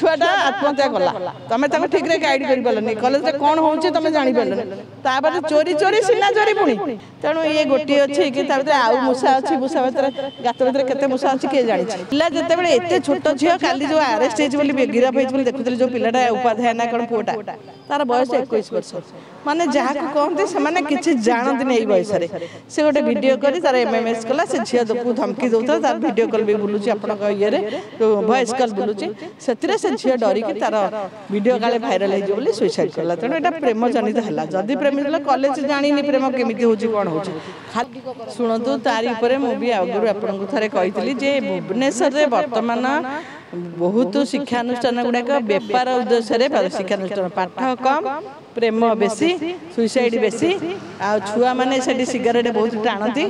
छुआटा आत्महत्या कला तुम ठीक रे गाइड कर पारनी कॉलेज रे कौन होउची तुम जानि पारनी तापर चोरी चोरी सिना चोरी पुणी तेणु ये गोटे अच्छी कि आउ मूषा अच्छी मूषा भर गात भर केते मूषा अच्छी किए जानी पिला जिते बड़े एत छोट झील काली जो आरेस्ट होती गिरफ होती देखुते जो पिलाटा उपाध्याय ना कौन पुआटा तार बयस 21 वर्ष माने जहाँ कहते से किसी जानती नहीं बयस से गोटे वीडियो कर तार एमएमएस कला से झील को धमकी दौता तार वीडियो कॉल भी बुलूची आपण ये वॉइस कॉल बुलूची से झील डरिकी तार वीडियो काले भाइराल हो सुइसाइड कला तेणु यहाँ प्रेम जनित है जदि प्रेम कॉलेज जानी प्रेम केमी हो कौन हो शुणु तारी मुझे आगुरी आपको थे कही जे भुवनेश्वर में बर्तमान बहुत शिक्षानुष्ठान गुड़ाक बेपार उद्देश्य शिक्षानुष्ठान पाठ कम प्रेम बेसी सुइसाइड बेसी आ छुआ माने सेठी सिगारेट बहुत टाणती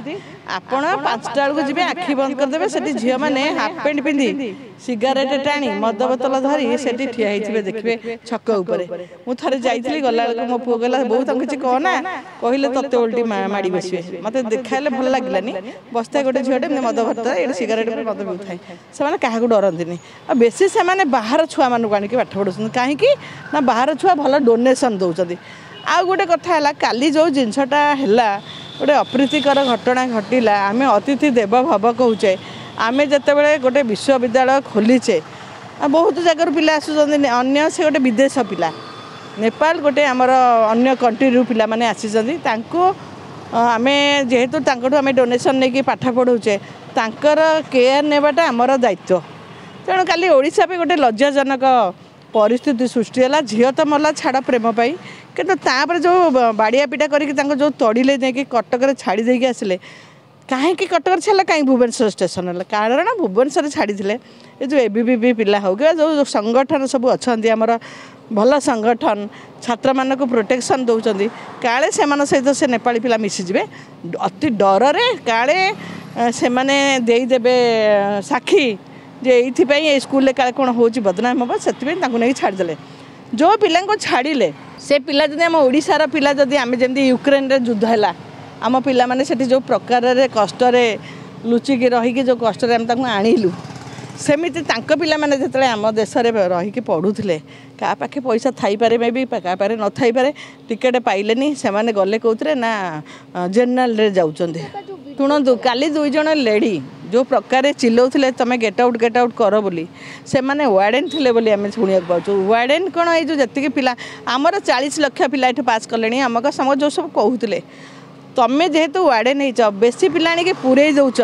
आपण 5टा बेलू जी आखि बंद करदे से झील मैंने हाफ पैंट पिंधि सिगारेट टाणी मद बोतल धरी से ठिया होते देखिए छक उपरे मुझे जाइली गला मो पु गला बहुत किसी कहना कहले तत्ते उल्टी माड़ी बसवे मत देखाले भल लगे बस्ता गोटे झीटे मद भरता ये सिगारेट मद पिउଥାଏ से क्या डरती बेसी से बाहर छुआ मानक आनिक पाठ पढ़ुं कहीं ना बाहर छुआ भल डोनेसन दौरान आउ गोटे कथा है काली जो जिनसटा है गोटे अप्रीतिकर घटना घटला आम अतिथि देव भव कहे आमे जिते बड़े गोटे विश्वविद्यालय खोलीचे बहुत जगार पिला आसुच्च अन्य से गोटे विदेश पिला नेपाल गोटे आमर अन्य कंट्री पिला माने आसीचंदी तांको आमे जेहेतु आमे डोनेशन नहीं पाठ पढ़ुचे तांकर केयर नेबाटा आमर दायित्व तेणु काली ओडिशा पे गोटे लज्जाजनक परिस्थिति सृष्टि है झील तो मरला छाड़ प्रेम पाई किंतु तापर जो बाड़िया पिटा करके जो तड़िले नहीं कटक छाड़ी देके आसिले कहीं कटक छाड़ा कहीं भुवनेश्वर स्टेशन है कारण भुवनेश्वर छाड़ी ये जो एबीवीपी पिला हो गया जो संगठन सब अच्छा आमर भल संगठन छात्र मान को प्रोटेक्शन दौरान काले से सहित से नेपाली पिला मिसीजे अति डर काले से देदेवे साक्षी जे ये स्कूल काले कौन हो बदनाम हम से नहीं छाड़दे जो पिला को छाड़िले से पिला जब आम ओडिशार पिला जदि आम जमी यूक्रेन रे युद्ध है आम पिला माने सेठी जो प्रकार कष्ट लुचिकी रहीकि जो कष्ट आम आणिलु सेमिति तांको पिला माने जतले आम देश में रहीकि पढ़ुले क्या पाखे पैसा थाई पारे मे भी क्या पारे न थाई पारे टिकेट पाइलेनी से माने गले कौतरे ना जनरल रे जाउचंदे शुणु काली 2 जन लेडी जो प्रकार चिल्लाउले तुम गेट आउट कर बोली से माने वार्डेन थे बोली आम शुणा पाचु वार्डेन कौन ये जो जी पिला आमर 40 लाख पिला ये पास कले आम समझ जो सब कहते तुम जेहेतु वार्डेन हो बेसी पिला आनिक पूरे दौच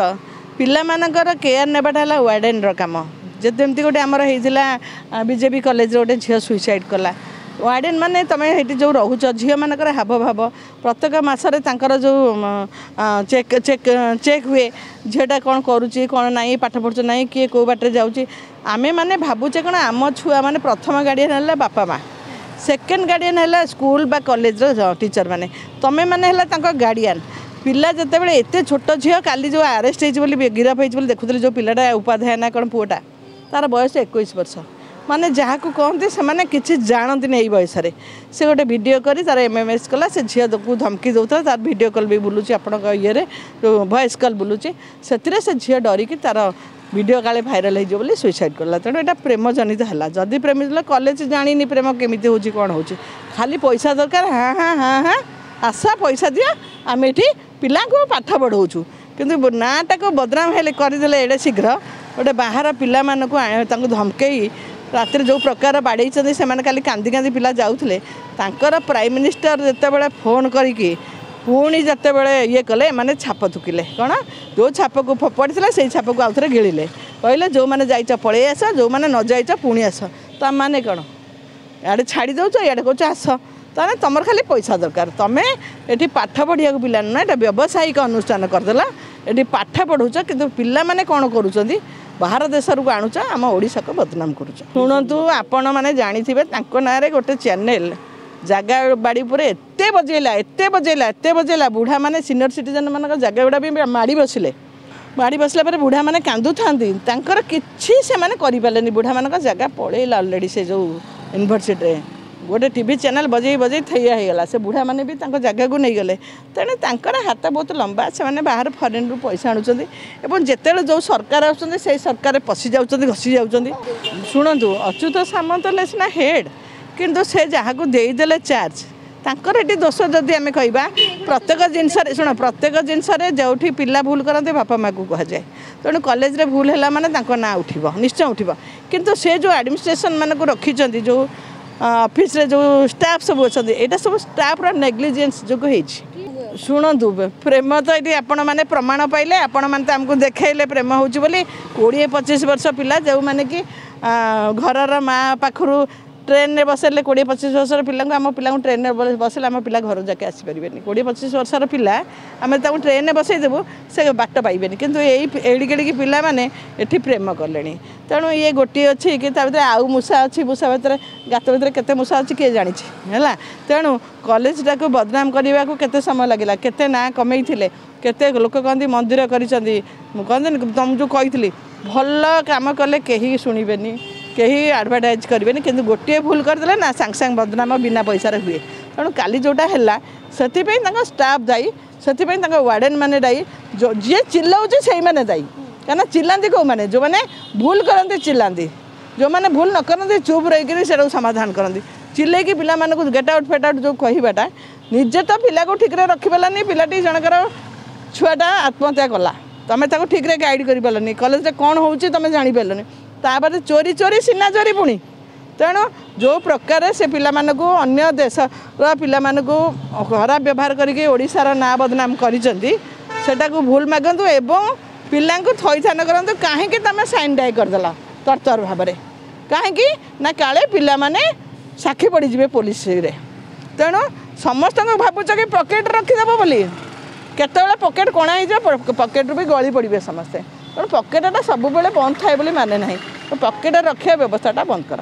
पिलामानकर केयर नेबाटा वार्डेन काम जमी गोटे आमर होता बीजेपी कॉलेज गोटे झील सुइसाइड कला वार्डेन माने तुम ये जो रोच झील मानकर हाव भाव प्रत्येक मसरे जो चेक चेक चेक हुए झीटा कौन करुच्ची कौन ना पाठ पढ़ु ना किए कौ बाटे जाऊँगी आमे मैंने भावुचे कौन आम छुआ मैंने प्रथम गार्डियन है बापा माँ सेकेंड गार्डियन है स्कूल बा कॉलेज टीचर मैंने तुम मैंने गार्डियन पिला जिते बड़े एत छोट झील काली जो आरेस्ट होती गिरफ होती देखुते जो पिलाटा उपाध्याय ना कौन पुआटा तार बयस 21 वर्ष माने जहाँ को कहते से किसी जानती नहीं बयस से गोटे वीडियो कर तार एमएमएस कला से झील को धमकी दौता तार वीडियो कॉल भी बुलूची आपण ये वॉइस कॉल बुलूची से झील डरिकी तार वीडियो काले भाइराल हो सुइसाइड कला तेणु यहाँ प्रेम जनित है जदि प्रेम कॉलेज जानी प्रेम केमी हो कौन हो खाली पैसा दरकार हाँ हाँ हाँ हाँ आशा पैसा दिया आम ये पिला को पाठ पढ़ाऊँ किंतु नाटा को बदनाम हेले करदे एडे शीघ्र गोटे बाहर पिला मानक धमकई रात जो प्रकार बाड़े से खाली कांदी कांदी पिला जाऊले तांकर प्राइम मिनिस्टर जितेबाला फोन करी पुणी जिते बड़े ये कले माने छाप थुकिले कौन जो छाप को फोपाड़ी से छाप को आउ थे गिले कहले जो मैंने जाइच पलि आस जो मैंने न जाइच पुणी आस तो माने कौन इे छाड़ी दौच इे कौच आस ताने तुम खाली पैसा दरकार तुम ये पाठ पढ़िया पिला ना ये व्यावसायिक अनुष्ठान करदेला ये पाठ पढ़ुच कि पिला माने कौन करुँच बाहर देश को आणुच आम ओडिशा को बदनाम करुच शुणु आपण मैंने जानी ना गोटे चैनल जगह बाड़ी पर एत बजेला बुढ़ा माने सीनियर सिटीजन मान जगह गुड़ा भी माड़ी बसला पर बुढ़ा माने कांदु थांती तांकर किछि से माने करि पालेनी बुढ़ा मान जगह पड़ेला ऑलरेडी से जो यूनिवर्सिटी गोटे टीवी चैनल बजे बजे थैया होगला से बुढ़ा मैंने भी जगह को नहीं गले तेणु तर हाथ बहुत लंबा से मैंने बाहर फरेन रु पैसा आणुच्च जिते जो सरकार आसे सरकार पशि जा घसी जा शुणु अच्युत सामंत सीना हेड किंतु से जहाँ को देदेले चार्ज तांकर ये दोष जदि आम कह प्रत्येक जिनस शुण प्रत्येक जिनस जो पिला भूल करते बापा माँ को कह जाए तेणु कॉलेज भूल है माने ना उठिब निश्चय उठिब किंतु से जो एडमिनिस्ट्रेशन मान को रखी जो ऑफिस रे जो स्टाफ सब अच्छा यहाँ सब स्टाफ नेग्लिजेंस जो शुणु प्रेम तो ये आपण मैंने प्रमाण पाइले आपण मैंने आमको देखले प्रेम हो 20-25 वर्ष पिला जो मैंने कि घर माँ पाखु ट्रेन में बसले 20-25 वर्षर पिला आम पिला ट्रेन में बसले आम पिला घर जाके आसीपारे 20-25 वर्षर पिला आम ट्रेन में बसईदेवु से बाट पाइबे किंतु एड़िकेड़िकी पिला माने एठी प्रेम कले तेणु ये गोटे अच्छी कि आउ मूषा अच्छी मूषा भितर गात भितर केते मूषा अच्छी किए जानी है तेणु कॉलेजटा को बदनाम करने को केते समय लगे केते ना कमई केते लोक कहते मंदिर कहते तुम जो कही भल काम कले कहीं शुणबेनि कहीं एडवर्टाइज करेंगे कि गोटे भूल करदे ना सांग सांग बदनाम बिना पैसा हुए तेणु काली जोटा है से स्टाफ दायी से वार्डेन मैंने दायी जो जी चिल्लाऊँ से मैंने दायी क्या चिल्लाती कौ मैंने जो मैंने भूल करते चिल्लाती जो मैंने भूल न करते चुप रही से समाधान करती चिल्ले कि पिला मानक गेट आउट फेट आउट जो कहवाटा निजे तो पिला को ठीक रखिपारानी पिलाटी जनकर छुआटा आत्महत्या कला तुम ठीक गाइड कर पार्लनी कॉलेज कौन हो तुम जापारे तापर चोरी चोरी सीना चोरी पुणी तेणु जो प्रकार से पिला मानक अन्य देश पिला मानक खराब व्यवहार करके ओडिशार ना बदनाम करा को भूल मागंतु एवं पिला थईथान करूँ कहीं तुम साइन डाई करदेल तरतर भाव में कहीं ना काले पिला माने साक्षी पड़ीजे पुलिस रे तेणु समस्त भावुच कि पकेट रखीदेव बोली केतबेले पकेट कणा हो पकेट भी गली पड़े समस्ते तेणु पकेटा सब बंद थाए बोली माने ना तो पकेट रखा व्यवस्थाटा बंद कर।